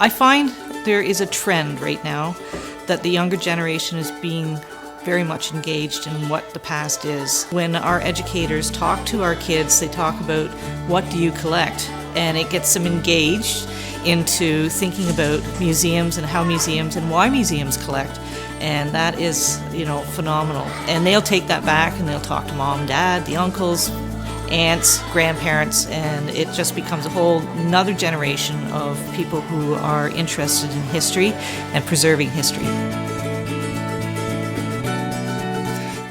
I find there is a trend right now that the younger generation is being very much engaged in what the past is. When our educators talk to our kids, they talk about what do you collect, and it gets them engaged into thinking about museums and how museums and why museums collect. And that is, phenomenal. And they'll take that back and they'll talk to mom, dad, the uncles, aunts, grandparents, and it just becomes a whole another generation of people who are interested in history and preserving history.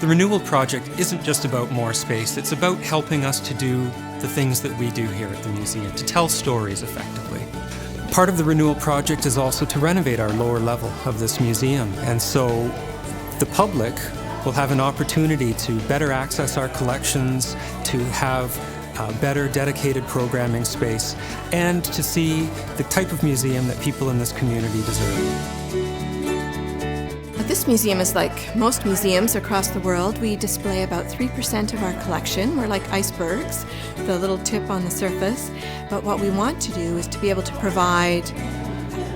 The Renewal Project isn't just about more space, it's about helping us to do the things that we do here at the museum, to tell stories effectively. Part of the Renewal Project is also to renovate our lower level of this museum, and so the public will have an opportunity to better access our collections, to have better dedicated programming space, and to see the type of museum that people in this community deserve. This museum is like most museums across the world. We display about 3% of our collection. We're like icebergs, the little tip on the surface. But what we want to do is to be able to provide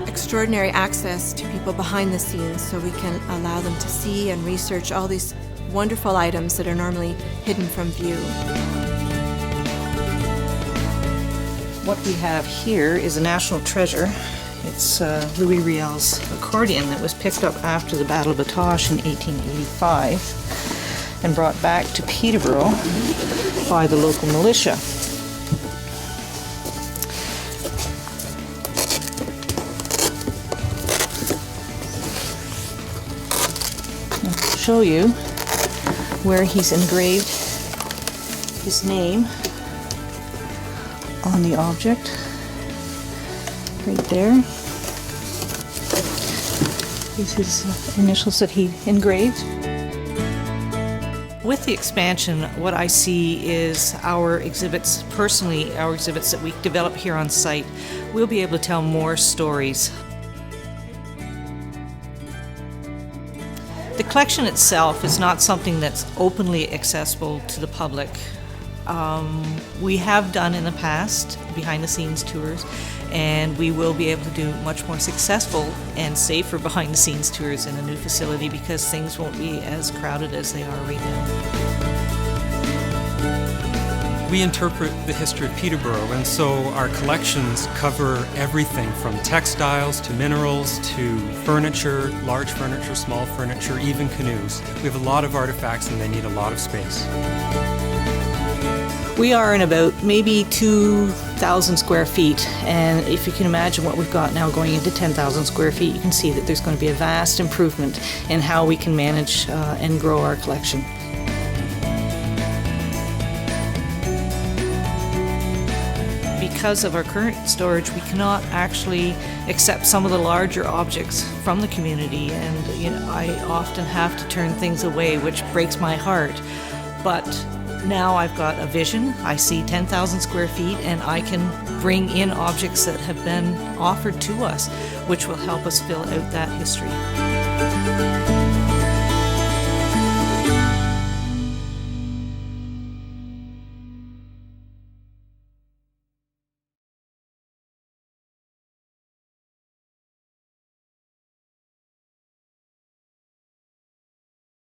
extraordinary access to people behind the scenes so we can allow them to see and research all these wonderful items that are normally hidden from view. What we have here is a national treasure. It's Louis Riel's accordion that was picked up after the Battle of Batoche in 1885 and brought back to Peterborough by the local militia. I'll show you where he's engraved his name on the object. Right there. These are his initials that he engraved. With the expansion, what I see is our exhibits, personally, our exhibits that we develop here on site, we'll be able to tell more stories. The collection itself is not something that's openly accessible to the public. We have done in the past behind-the-scenes tours, and we will be able to do much more successful and safer behind-the-scenes tours in a new facility because things won't be as crowded as they are right now. We interpret the history of Peterborough, and so our collections cover everything from textiles to minerals to furniture, large furniture, small furniture, even canoes. We have a lot of artifacts and they need a lot of space. We are in about maybe 2,000 square feet, and if you can imagine what we've got now going into 10,000 square feet, you can see that there's going to be a vast improvement in how we can manage and grow our collection. Because of our current storage, we cannot actually accept some of the larger objects from the community, and I often have to turn things away, which breaks my heart. But now I've got a vision. I see 10,000 square feet, and I can bring in objects that have been offered to us, which will help us fill out that history.